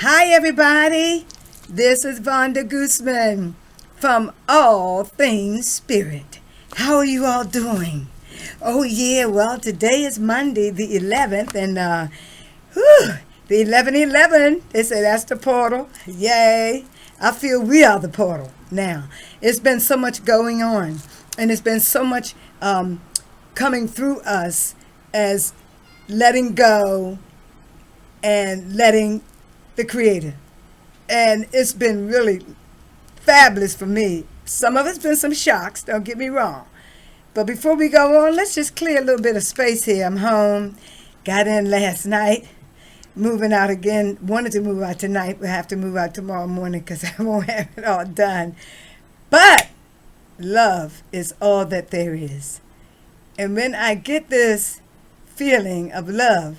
Hi, everybody. This is Vanda Guzman from All Things Spirit. How are you all doing? Oh, yeah. Well, today is Monday, the 11th, and the 11:11. They say that's the portal. Yay. I feel we are the portal now. It's been so much going on, and it's been so much coming through us as letting go and letting the Creator. And it's been really fabulous for me. Some of it's been some shocks, don't get me wrong. But before we go on, let's just clear a little bit of space here. I'm home, got in last night, moving out again. Wanted to move out tonight. We'll have to move out tomorrow morning because I won't have it all done. But love is all that there is. And when I get this feeling of love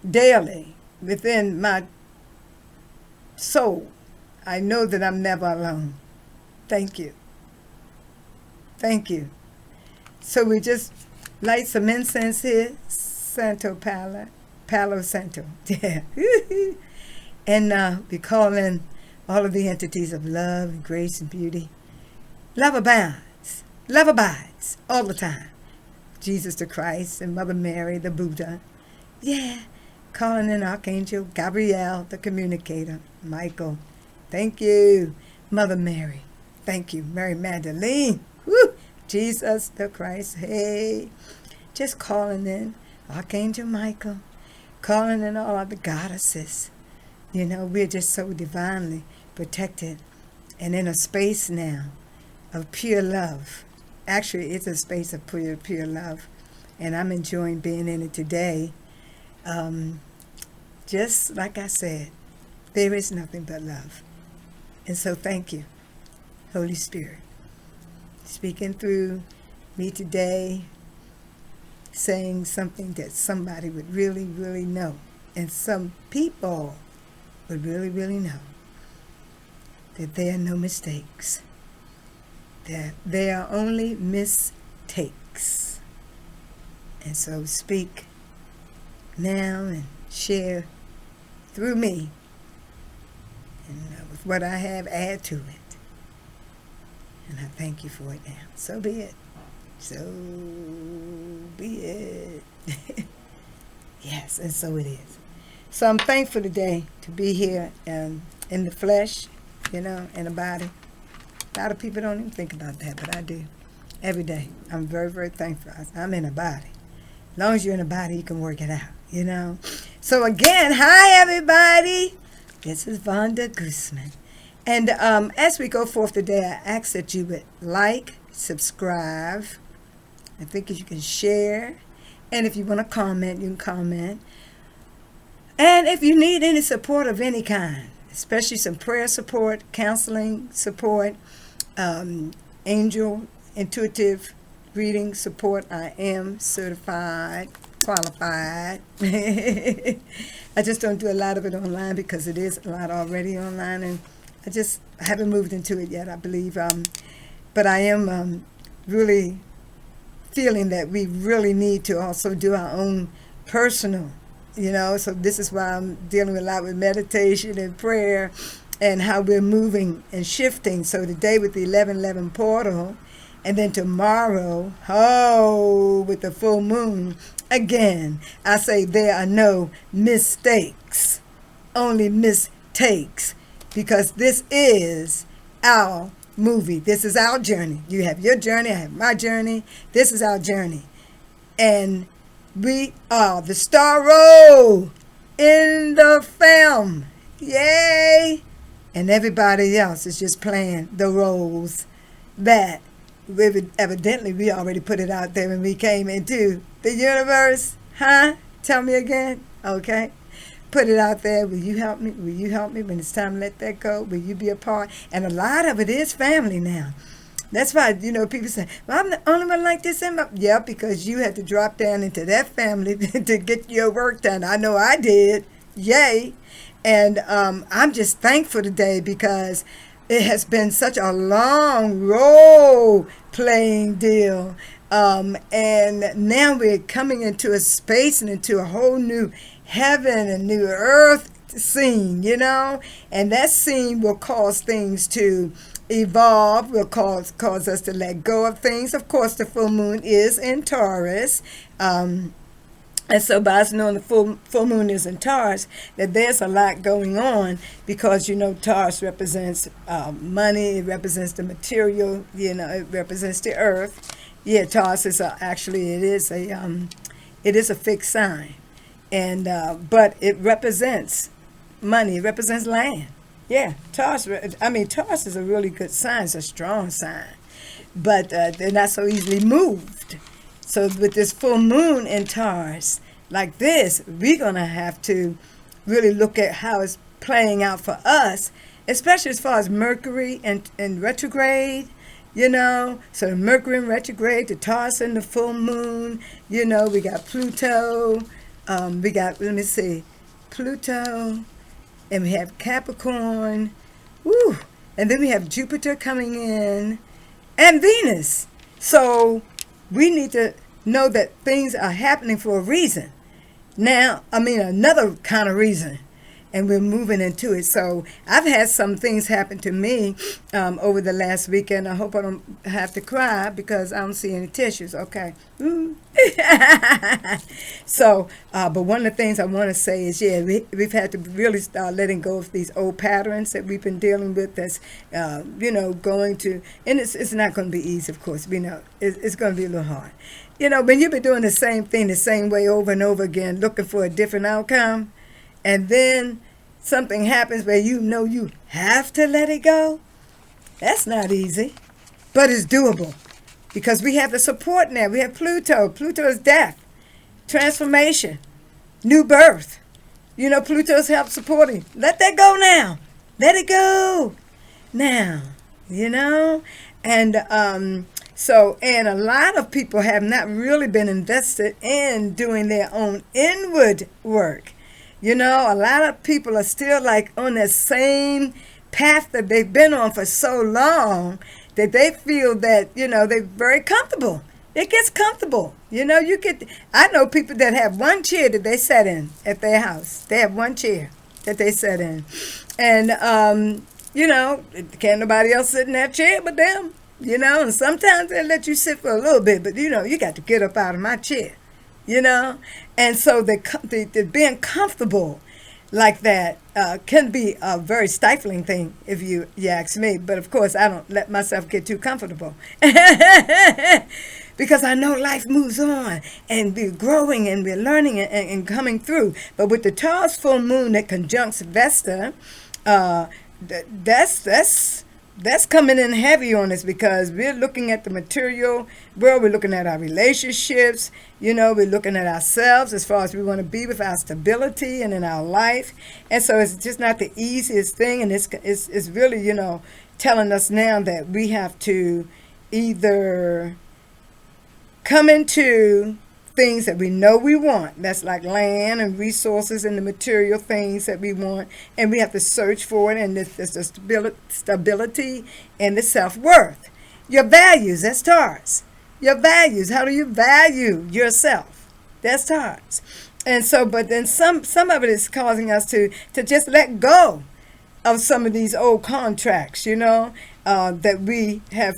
daily within my soul, I know that I'm never alone. Thank you. Thank you. So we just light some incense here. Santo Palo Santo. Yeah. And we call in all of the entities of love and grace and beauty. Love abounds. Love abides all the time. Jesus the Christ and Mother Mary, the Buddha. Yeah. Calling in Archangel Gabriel, the communicator. Michael. Thank you. Mother Mary. Thank you. Mary Magdalene. Woo. Jesus the Christ. Hey. Just calling in Archangel Michael. Calling in all of the goddesses. You know, we're just so divinely protected and in a space now of pure love. Actually, it's a space of pure love. And I'm enjoying being in it today. Just like I said, there is nothing but love. And so thank you, Holy Spirit, speaking through me today, saying something that somebody would really, really know. And some people would really, really know that there are no mistakes. That there are only mistakes. And so speak now and share through me, and with what I have, add to it. And I thank you for it now. So be it. So be it. Yes, and so it is. So I'm thankful today to be here in the flesh, in the body. A lot of people don't even think about that, but I do. Every day. I'm very, very thankful. I'm in a body. As long as you're in a body, you can work it out, So again, hi everybody. This is Vanda Guzman. And as we go forth today, I ask that you would like, subscribe. I think you can share. And if you want to comment, you can comment. And if you need any support of any kind, especially some prayer support, counseling support, angel, intuitive reading support, I am certified, qualified. I just don't do a lot of it online because it is a lot already online, and I haven't moved into it yet, I believe. But I am really feeling that we really need to also do our own personal, so this is why I'm dealing a lot with meditation and prayer and how we're moving and shifting. So today with the 11:11 portal, and then tomorrow, with the full moon, again, I say there are no mistakes, only mistakes, because this is our movie. This is our journey. You have your journey, I have my journey. This is our journey. And we are the star role in the film. Yay! And everybody else is just playing the roles that evidently we already put it out there when we came into the universe. Tell me again. Okay. Put it out there. Will you help me? Will you help me when it's time to let that go? Will you be a part? And a lot of it is family now. That's why, people say, well, I'm the only one like this in my... Yeah, because you had to drop down into that family to get your work done. I know I did. Yay. And I'm just thankful today because it has been such a long role-playing deal. And now we're coming into a space and into a whole new heaven and new earth scene, and that scene will cause things to evolve, will cause us to let go of things. Of course, the full moon is in Taurus. And so by us knowing the full moon is in Taurus, that there's a lot going on because, Taurus represents money, it represents the material, it represents the earth. Yeah, Taurus is it is a fixed sign. And but it represents money, it represents land. Yeah, Taurus is a really good sign, it's a strong sign. But they're not so easily moved. So with this full moon in Taurus, like this, we're going to have to really look at how it's playing out for us, especially as far as Mercury and retrograde, So the Mercury in retrograde, the Taurus and the full moon, we got Pluto, Pluto, and we have Capricorn, and then we have Jupiter coming in, and Venus. So we need to know that things are happening for a reason. Now, another kind of reason, and we're moving into it. So I've had some things happen to me over the last weekend. I hope I don't have to cry because I don't see any tissues. Okay. So, but one of the things I want to say is, we've had to really start letting go of these old patterns that we've been dealing with. That's, going to, and it's not going to be easy, of course. It's going to be a little hard. When you've been doing the same thing the same way over and over again, looking for a different outcome, and then something happens where you have to let it go, that's not easy, but it's doable because we have the support now. We have Pluto. Pluto is death, transformation, new birth. Pluto's help supporting. Let that go now. Let it go now, and and a lot of people have not really been invested in doing their own inward work. A lot of people are still like on that same path that they've been on for so long that they feel that, they're very comfortable. It gets comfortable. I know people that have one chair that they sit in at their house. They have one chair that they sit in. And, can't nobody else sit in that chair but them. And sometimes they let you sit for a little bit, but you got to get up out of my chair, and so the being comfortable like that can be a very stifling thing if you ask me. But of course, I don't let myself get too comfortable because I know life moves on and we're growing and we're learning and coming through. But with the Taurus full moon that conjuncts Vesta, that's coming in heavy on us because we're looking at the material world, we're looking at our relationships, we're looking at ourselves as far as we want to be with our stability and in our life. And so it's just not the easiest thing, and it's really, telling us now that we have to either come into things that we know we want. That's like land and resources and the material things that we want. And we have to search for it. And there's the stability and the self-worth. Your values, that's Taurus. Your values, how do you value yourself? That's Taurus. And so, but then some of it is causing us to just let go of some of these old contracts, that we have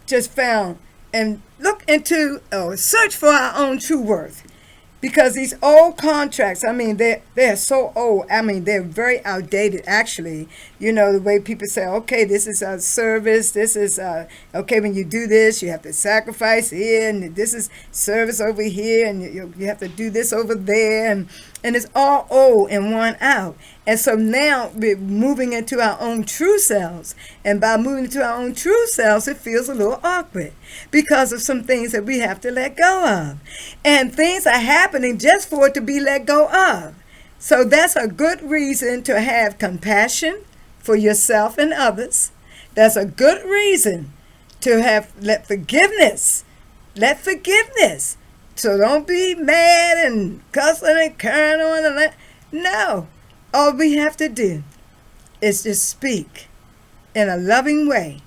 just found, and look into, search for our own true worth. Because these old contracts, they're so old. They're very outdated, actually. The way people say, okay, this is a service. This is, okay, when you do this, you have to sacrifice here. And this is service over here. And you have to do this over there. And it's all old and worn out. And so now we're moving into our own true selves. And by moving into our own true selves, it feels a little awkward because of some things that we have to let go of. And things are happening just for it to be let go of. So that's a good reason to have compassion for yourself and others. That's a good reason to let forgiveness. So don't be mad and cussing and carrying on and that. No. All we have to do is just speak in a loving way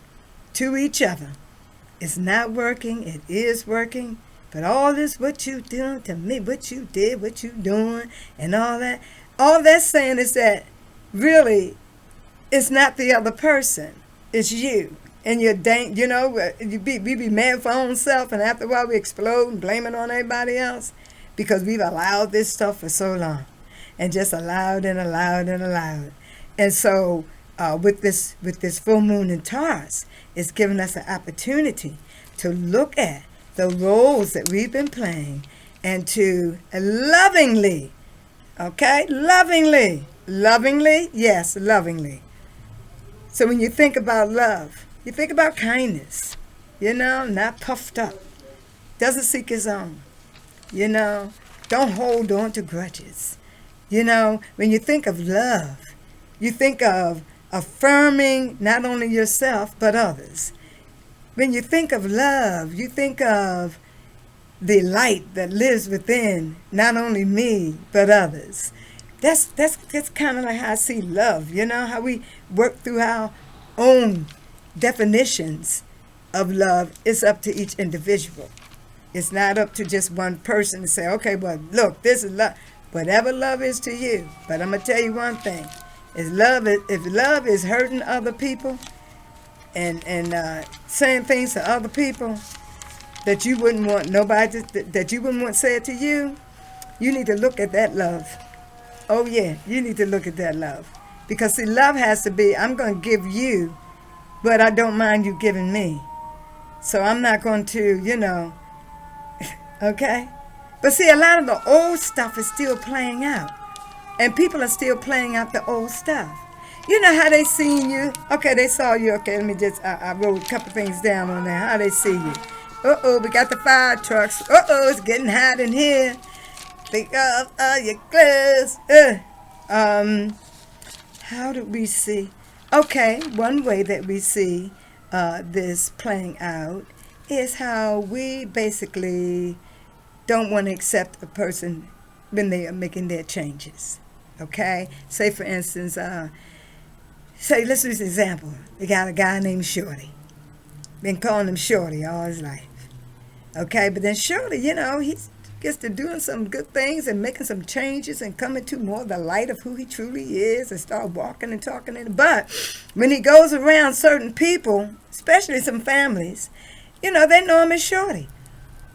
to each other. It's not working, it is working, but all this what you doing to me, what you did, what you doing, and all that, All that's saying is that really it's not the other person, it's you. And you're, we be mad for our own self, and after a while we explode and blame it on everybody else because we've allowed this stuff for so long and just allowed and allowed and allowed. And so with this full moon in Taurus, it's given us an opportunity to look at the roles that we've been playing and to lovingly, okay, lovingly, yes, lovingly. So when you think about love, you think about kindness, not puffed up, doesn't seek his own, don't hold on to grudges. When you think of love, you think of affirming not only yourself but others. When you think of love, you think of the light that lives within not only me but others. That's kind of like how I see love, how we work through our own definitions of love. It's up to each individual. It's not up to just one person to say, okay, well, look, this is love. Whatever love is to you. But I'm going to tell you one thing. If love is hurting other people and saying things to other people that you wouldn't want nobody that you wouldn't want said to you, you need to look at that love. Oh yeah, you need to look at that love. Because see, love has to be, I'm going to give you, but I don't mind you giving me. So I'm not going to, okay? But see, a lot of the old stuff is still playing out. And people are still playing out the old stuff. You know how they seen you? Okay, they saw you. Okay, let me just, I wrote a couple things down on there. How they see you. Uh-oh, we got the fire trucks. Uh-oh, it's getting hot in here. Think of all your clothes. How do we see? Okay, one way that we see this playing out is how we basically don't want to accept a person when they are making their changes. Okay? Say, for instance, let's use an example. We got a guy named Shorty. Been calling him Shorty all his life. Okay? But then Shorty, he gets to doing some good things and making some changes and coming to more the light of who he truly is and start walking and talking. But when he goes around certain people, especially some families, they know him as Shorty.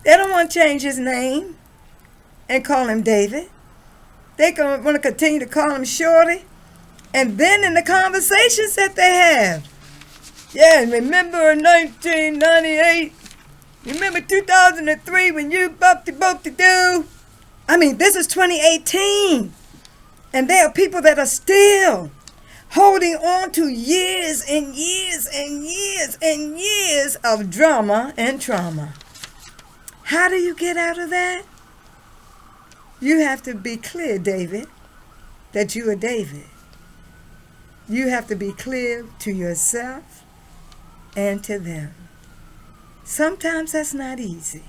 They don't want to change his name and call him David. They're going to want to continue to call him Shorty. And then in the conversations that they have, yeah, remember in 1998, remember 2003 when you bop-de-bop-de-doo? I mean, this is 2018. And there are people that are still holding on to years and years and years and years of drama and trauma. How do you get out of that? You have to be clear, David, that you are David. You have to be clear to yourself and to them. Sometimes that's not easy.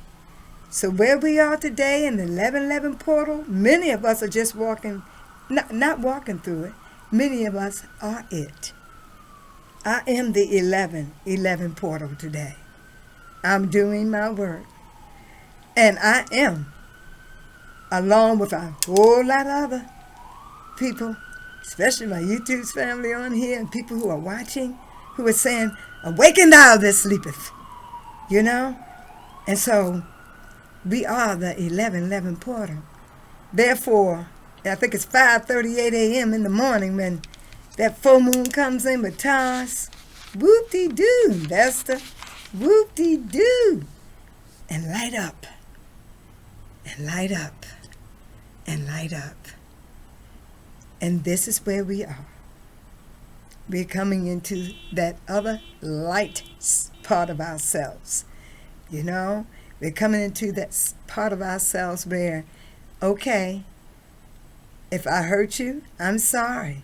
So where we are today in the 1111 portal, many of us are just walking, not walking through it. Many of us are it. I am the 1111 portal today. I'm doing my work. And I am, along with a whole lot of other people, especially my YouTube's family on here and people who are watching, who are saying, awaken thou that sleepeth. And so we are the 1111 portal. Therefore, I think it's 5:38 a.m. in the morning when that full moon comes in with Taurus. Whoop-de-doo. That's the whoop-de-doo. And light up. And light up. And light up. And this is where we are. We're coming into that other light part of ourselves. We're coming into that part of ourselves where, okay, if I hurt you, I'm sorry.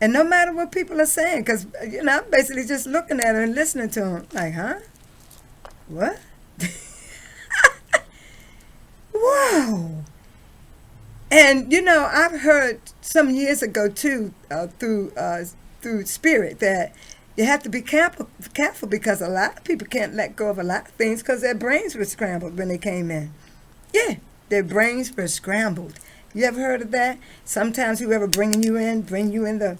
And no matter what people are saying, because, I'm basically just looking at her and listening to them, like, huh? What? Whoa. And, I've heard some years ago, too, through spirit, that you have to be careful because a lot of people can't let go of a lot of things because their brains were scrambled when they came in. Yeah, their brains were scrambled You ever heard of that? Sometimes whoever bring you in the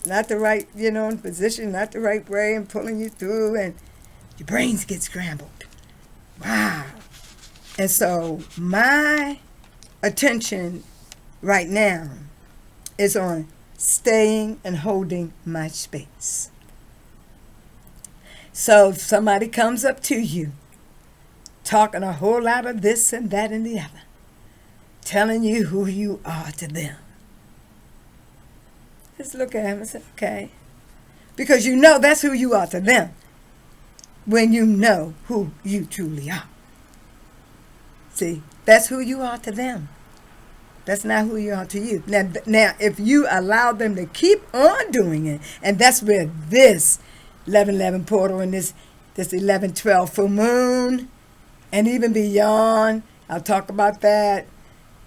not the right, position, not the right way, and pulling you through, and your brains get scrambled. Wow. And so my attention right now is on staying and holding my space. So if somebody comes up to you, talking a whole lot of this and that and the other, telling you who you are to them, just look at him and say, okay. Because you know that's who you are to them when you know who you truly are. See, that's who you are to them. That's not who you are to you. Now, if you allow them to keep on doing it, and that's where this 11:11 portal and this 11:12 full moon, and even beyond, I'll talk about that,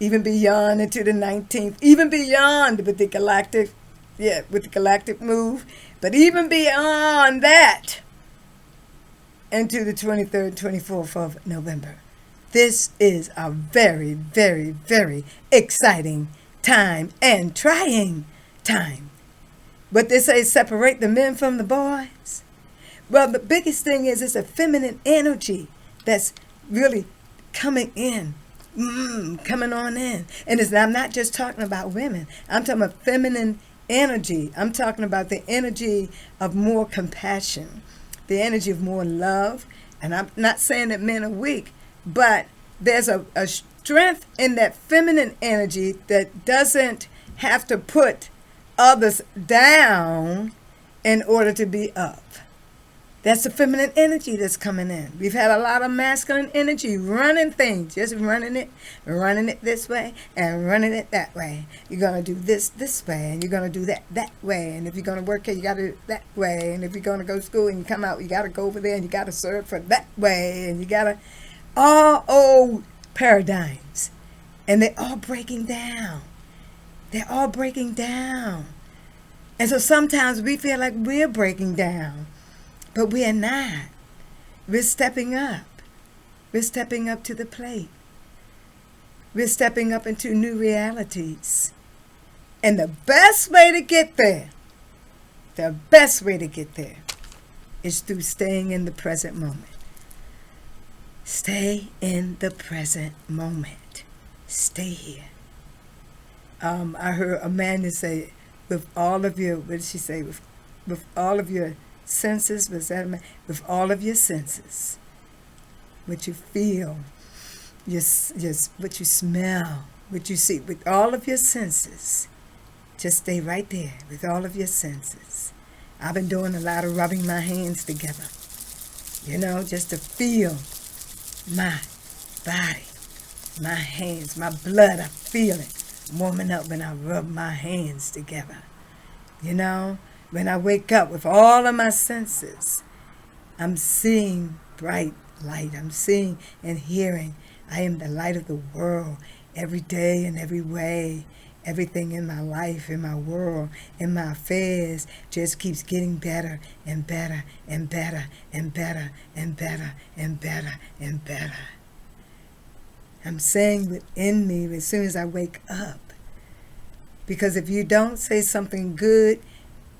even beyond into the 19th, even beyond with the galactic move, but even beyond that, into the 23rd, 24th of November. This is a very, very, very exciting time and trying time. But they say separate the men from the boys. Well, the biggest thing is it's a feminine energy that's really coming in, coming on in. And I'm not just talking about women. I'm talking about feminine energy. I'm talking about the energy of more compassion, the energy of more love. And I'm not saying that men are weak, but there's a strength in that feminine energy that doesn't have to put others down in order to be up. That's the feminine energy that's coming in. We've had a lot of masculine energy running things, just running it this way and running it that way. You're going to do this way, and you're going to do that way. And if you're going to work here, you got to do it that way. And if you're going to go to school and you come out, you got to go over there and you got to serve for that way. And you got to, all old paradigms. And they're all breaking down. They're all breaking down. And so sometimes we feel like we're breaking down. But we are not. We're stepping up. We're stepping up to the plate. We're stepping up into new realities. And the best way to get there is through staying in the present moment. Stay in the present moment. Stay here. I heard Amanda say, with all of your, what did she say? With all of your senses, with all of your senses, what you feel, what you smell, what you see, with all of your senses, just stay right there with all of your senses. I've been doing a lot of rubbing my hands together, just to feel my body, my hands, my blood. I feel it warming up when I rub my hands together. When I wake up with all of my senses, I'm seeing bright light. I'm seeing and hearing. I am the light of the world every day and every way. Everything in my life, in my world, in my affairs just keeps getting better and better and better and better and better and better and better. I'm saying within me as soon as I wake up. Because if you don't say something good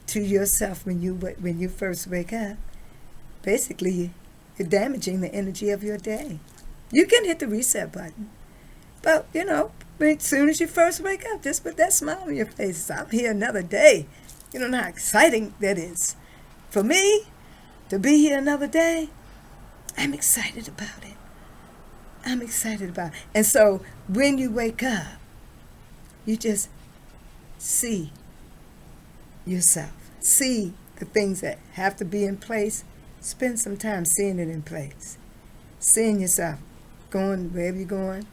to yourself when you first wake up, basically you're damaging the energy of your day. You can hit the reset button, but as soon as you first wake up, just put that smile on your face. I'm here another day. You don't know how exciting that is for me to be here another day. I'm excited about it. And so when you wake up, you just see yourself. See the things that have to be in place. Spend some time seeing it in place. Seeing yourself going wherever you're going.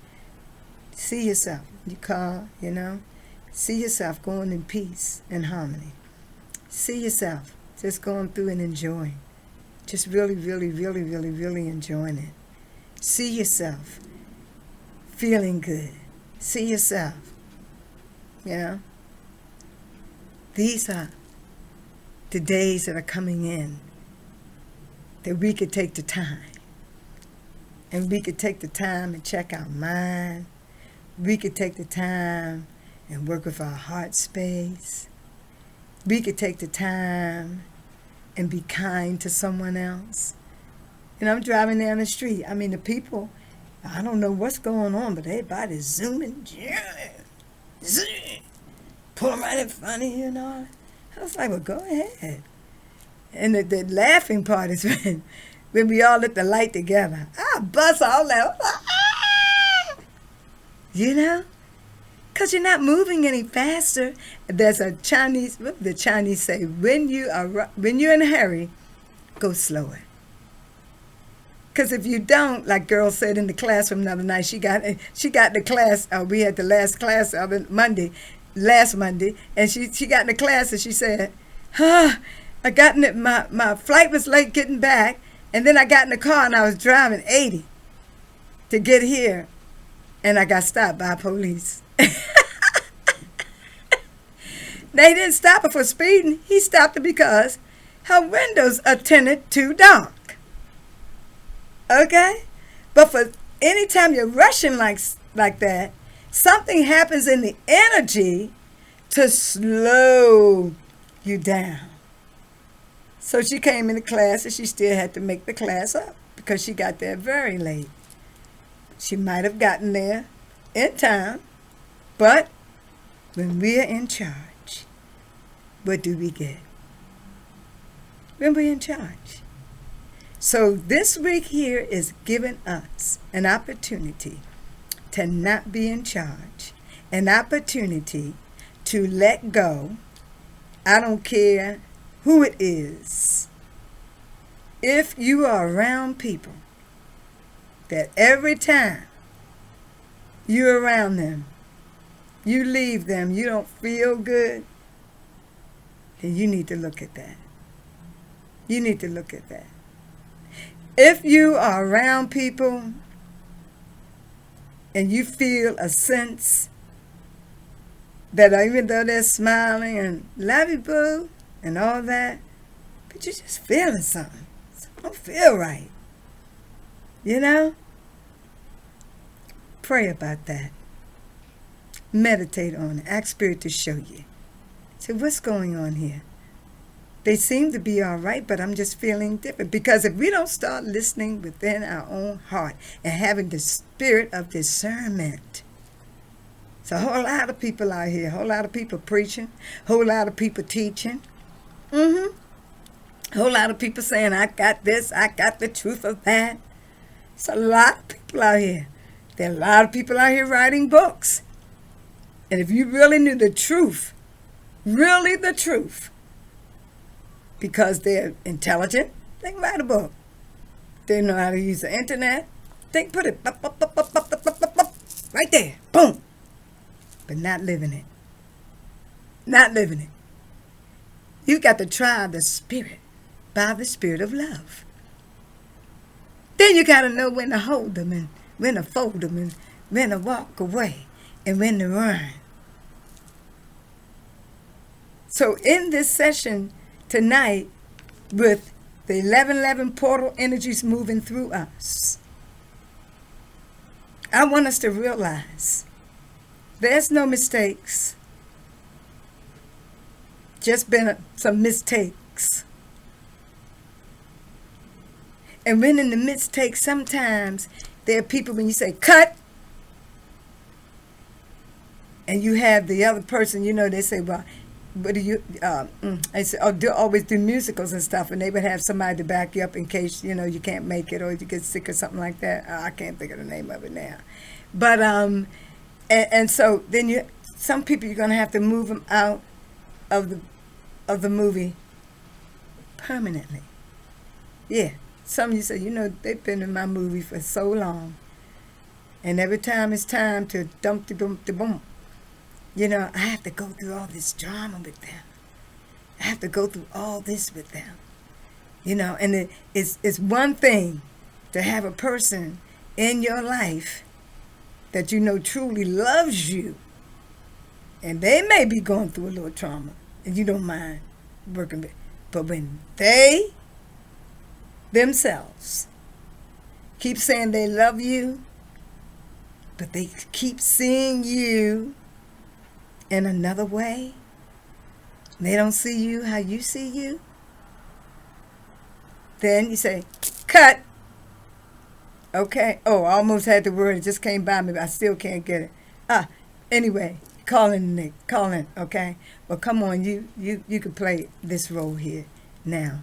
See yourself in your car, See yourself going in peace and harmony. See yourself just going through and enjoying. Just really, really, really, really, really enjoying it. See yourself feeling good. See yourself, These are the days that are coming in that we could take the time. And we could take the time and check our mind. we could take the time and work with our heart space. We could take the time and be kind to someone else. And I'm driving down the street. I mean, the people, I don't know what's going on, but everybody's zooming, zoom, pulling right in front of you and all. I was like, well, go ahead. And the laughing part is when we all at the light together. I bust all that. Ah! You know? Because you're not moving any faster. There's a Chinese, what the Chinese say, when you're in a hurry, go slower. Because if you don't, like girl said in the classroom the other night, she got the class, we had the last class last Monday, and she got in the class and she said, I got in it, my flight was late getting back, and then I got in the car and I was driving 80 to get here, and I got stopped by police. They didn't stop her for speeding. He stopped her because her windows are tinted too dark. Okay? But for any time you're rushing like that, something happens in the energy to slow you down. So she came into class and she still had to make the class up because she got there very late. She might have gotten there in time, but when we're in charge, what do we get? When we're in charge. So this week here is giving us an opportunity to not be in charge, an opportunity to let go. I don't care who it is. If you are around people that every time you're around them, you leave them, you don't feel good, then you need to look at that. You need to look at that. If you are around people and you feel a sense that even though they're smiling and love you, boo, and all that, but you're just feeling something. Something don't feel right. You know? Pray about that. Meditate on it. Ask Spirit to show you. Say, what's going on here? They seem to be all right, but I'm just feeling different. Because if we don't start listening within our own heart and having the spirit of discernment, it's a whole lot of people out here, a whole lot of people preaching, a whole lot of people teaching, a whole lot of people saying, I got this, I got the truth of that. It's a lot of people out here. There are a lot of people out here writing books. And if you really knew the truth, really the truth, because they're intelligent, they can write a book. They know how to use the internet. They can put it right there, boom. But not living it. Not living it. You got to try the Spirit by the Spirit of love. Then you got to know when to hold them and when to fold them and when to walk away and when to run. So in this session tonight, with the 1111 portal energies moving through us, I want us to realize there's no mistakes. Just been some mistakes. And when in the mistakes, sometimes there are people when you say cut, and you have the other person, you know, they say, well, what do you, I say, always do musicals and stuff, and they would have somebody to back you up in case, you know, you can't make it or you get sick or something like that. I can't think of the name of it now. But, and so then some people you're going to have to move them out of the movie permanently. Yeah. Some of you say, you know, they've been in my movie for so long. And every time it's time to dump the boom, you know, I have to go through all this drama with them. I have to go through all this with them. You know, and it's one thing to have a person in your life that you know truly loves you. And they may be going through a little trauma, and you don't mind working with it. But when they themselves keep saying they love you, but they keep seeing you in another way. They don't see you how you see you. Then you say, cut. Okay. Oh, I almost had the word. It just came by me, but I still can't get it. Anyway, call in, Nick. Call in, okay? Well, come on. You can play this role here now.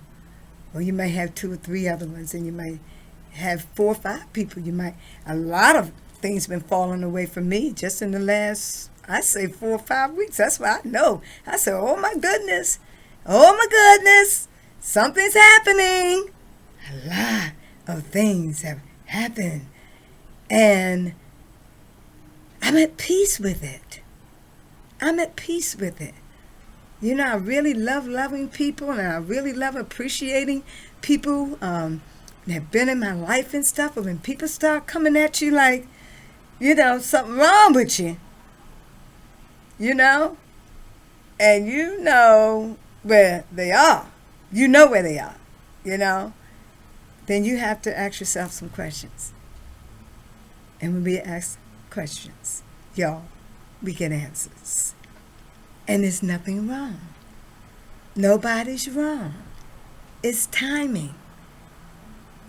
Or you may have 2 or 3 other ones, and you may have 4 or 5 people. A lot of things been falling away from me just in the last, I say 4 or 5 weeks. That's what I know. I said, oh my goodness. Something's happening. A lot of things have happened. And I'm at peace with it. You know, I really love loving people, and I really love appreciating people that have been in my life and stuff. But when people start coming at you like, you know, something wrong with you, you know, and you know where they are, you know, then you have to ask yourself some questions. And when we ask questions, y'all, we get answers. And there's nothing wrong. Nobody's wrong. It's timing.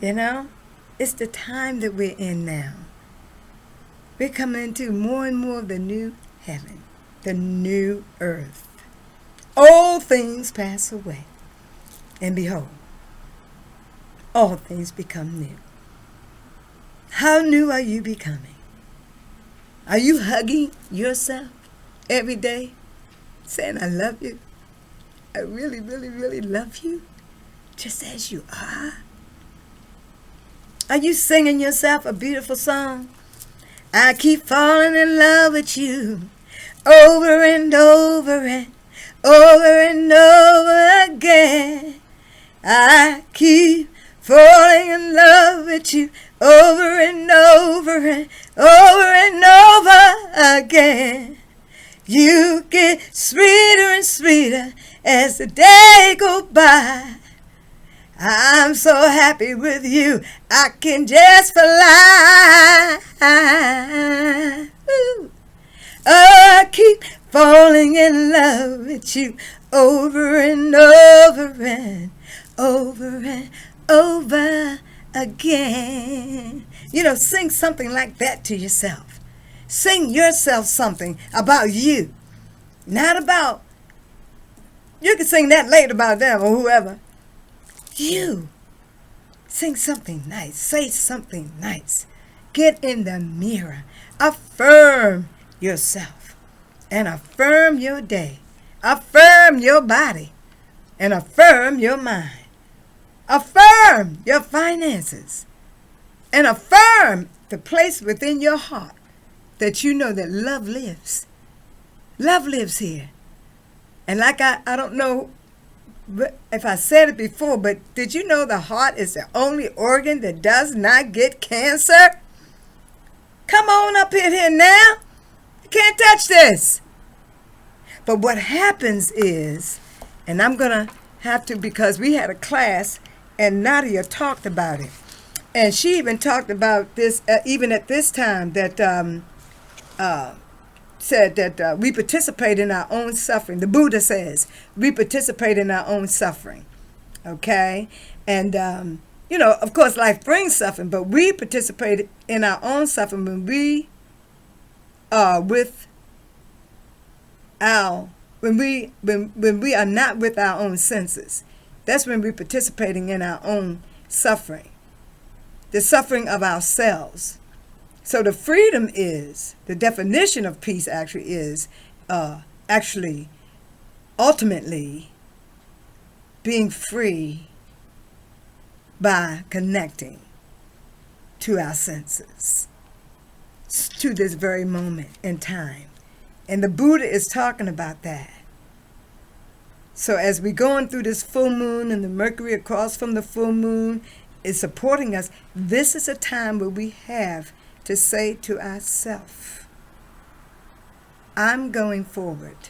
You know? It's the time that we're in now. We're coming into more and more of the new heaven, the new earth. Old things pass away. And behold, all things become new. How new are you becoming? Are you hugging yourself every day, saying, I love you? I really, really, really love you, just as you are? Are you singing yourself a beautiful song? I keep falling in love with you over and over and over and over again. I keep falling in love with you over and over and over and over again. You get sweeter and sweeter as the day goes by. I'm so happy with you, I can just fly. Ooh. I keep falling in love with you over and over and over and over again. You know, sing something like that to yourself. Sing yourself something about you. Not about, you can sing that later about them or whoever. You. Sing something nice. Say something nice. Get in the mirror. Affirm yourself. And affirm your day. Affirm your body. And affirm your mind. Affirm your finances. And affirm the place within your heart that you know that love lives. Love lives here. And like I don't know if I said it before, but did you know the heart is the only organ that does not get cancer? Come on up in here now. You can't touch this. But what happens is, and I'm going to have to, because we had a class and Nadia talked about it. And she even talked about this, even at this time, that said that we participate in our own suffering. The Buddha says we participate in our own suffering. Okay? And, you know, of course, life brings suffering, but we participate in our own suffering when we are with our, when we are not with our own senses. That's when we're participating in our own suffering. The suffering of ourselves. So the freedom is, the definition of peace actually is, ultimately being free by connecting to our senses, to this very moment in time. And the Buddha is talking about that. So as we're going through this full moon and the Mercury across from the full moon is supporting us, this is a time where we have to say to ourselves, I'm going forward.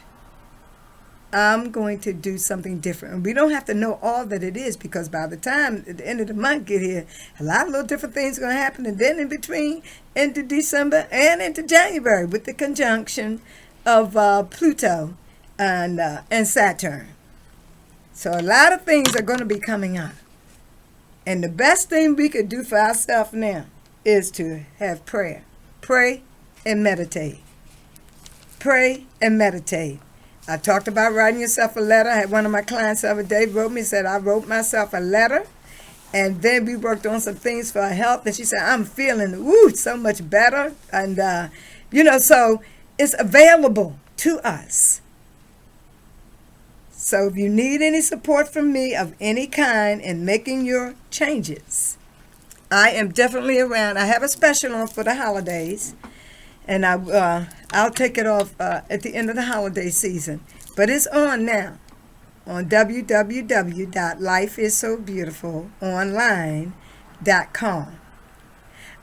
I'm going to do something different. And we don't have to know all that it is, because by the time at the end of the month get here, a lot of little different things are going to happen. And then in between, into December and into January, with the conjunction of Pluto and Saturn. So a lot of things are going to be coming up. And the best thing we could do for ourselves now is to have prayer. Pray and meditate. Pray and meditate. I talked about writing yourself a letter. I had one of my clients the other day wrote me, said, I wrote myself a letter. And then we worked on some things for her health. And she said, I'm feeling, so much better. And, so it's available to us. So if you need any support from me of any kind in making your changes, I am definitely around. I have a special on for the holidays. And I'll take it off at the end of the holiday season. But it's on now on www.lifeissobeautifulonline.com.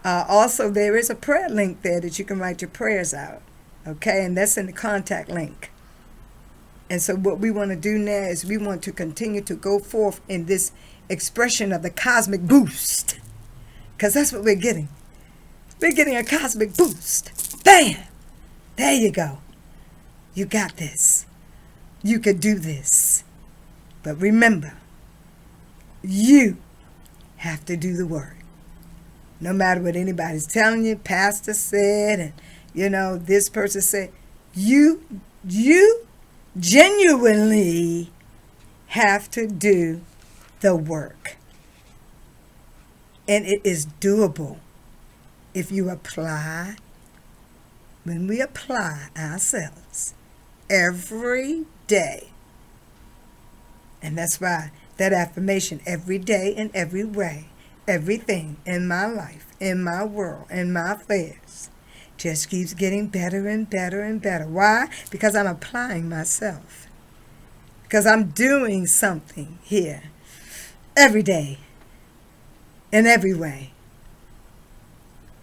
Also, there is a prayer link there that you can write your prayers out. Okay, and that's in the contact link. And so what we want to do now is we want to continue to go forth in this expression of the cosmic boost. Because that's what we're getting. We're getting a cosmic boost. Bam! There you go. You got this. You could do this. But remember, you have to do the work. No matter what anybody's telling you, pastor said, and this person said, you genuinely have to do the work. And it is doable if you apply. When we apply ourselves every day. And that's why that affirmation, every day in every way, everything in my life, in my world, in my affairs, just keeps getting better and better and better. Why? Because I'm applying myself. Because I'm doing something here every day, in every way.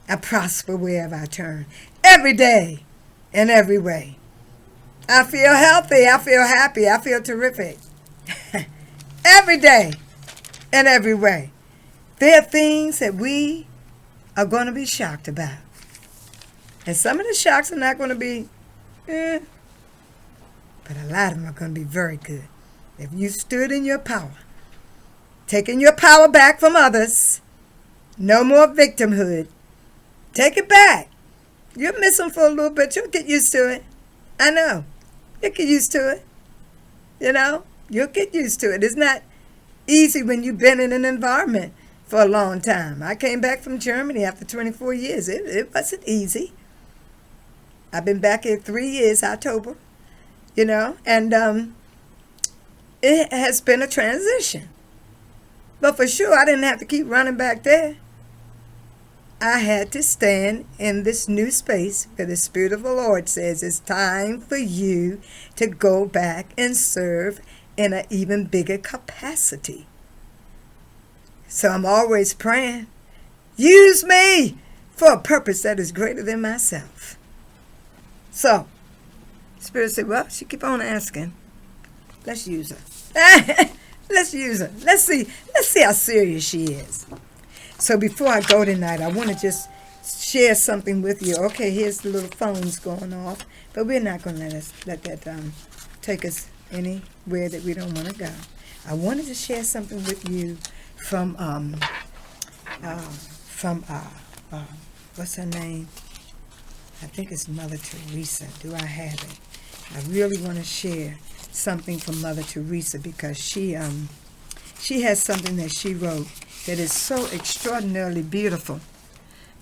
I prosper wherever I turn. Every day, in every way. I feel healthy. I feel happy. I feel terrific. Every day, in every way. There are things that we are going to be shocked about. And some of the shocks are not going to be, but a lot of them are going to be very good. If you stood in your power, taking your power back from others, no more victimhood. Take it back. You'll miss them for a little bit. You'll get used to it. I know. You'll get used to it. You'll get used to it. It's not easy when you've been in an environment for a long time. I came back from Germany after 24 years. It wasn't easy. I've been back here 3 years, October, and it has been a transition. But for sure, I didn't have to keep running back there. I had to stand in this new space where the Spirit of the Lord says it's time for you to go back and serve in an even bigger capacity. So I'm always praying, use me for a purpose that is greater than myself. So, Spirit said, well, she keep on asking. Let's use her. Let's use her. Let's see how serious she is. So before I go tonight, I want to just share something with you. Okay, here's the little phones going off, but we're not going to let that take us anywhere that we don't want to go. I wanted to share something with you from what's her name? I think it's Mother Teresa. Do I have it? I really want to share something from Mother Teresa because she has something that she wrote that is so extraordinarily beautiful.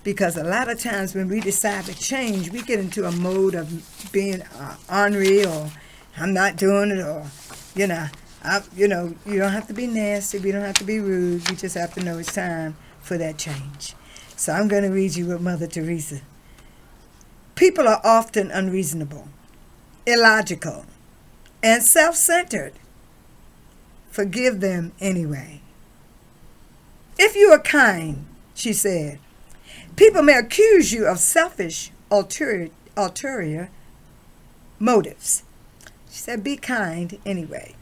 Because a lot of times when we decide to change, we get into a mode of being ornery, or I'm not doing it, or you don't have to be nasty, we don't have to be rude, we just have to know it's time for that change. So I'm going to read you what Mother Teresa. People are often unreasonable, illogical, and self-centered. Forgive them anyway. If you are kind, she said, people may accuse you of selfish, ulterior motives. She said, be kind anyway.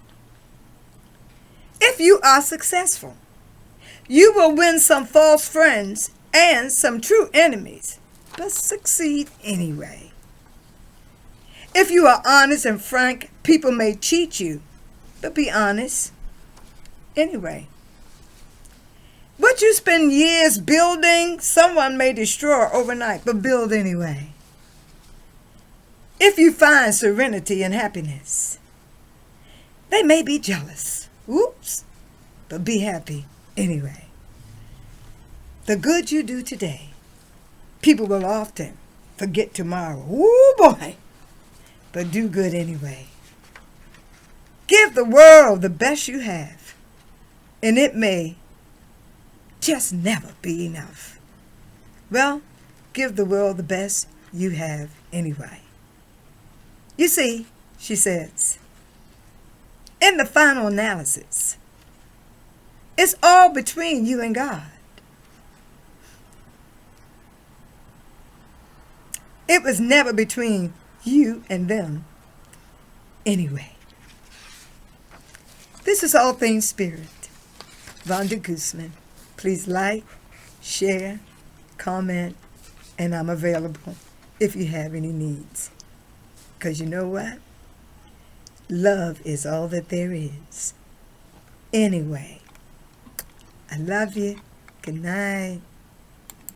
If you are successful, you will win some false friends and some true enemies, but succeed anyway. If you are honest and frank, people may cheat you, but be honest anyway. What you spend years building, someone may destroy overnight, but build anyway. If you find serenity and happiness, they may be jealous. Oops. But be happy anyway. The good you do today, people will often forget tomorrow. Ooh, boy. But do good anyway. Give the world the best you have, and it may just never be enough. Well, give the world the best you have anyway. You see, she says, in the final analysis, it's all between you and God. It was never between you and them anyway. This is All Things Spirit. Vanda Guzman. Please like, share, comment, and I'm available if you have any needs. Because you know what? Love is all that there is. Anyway, I love you. Good night.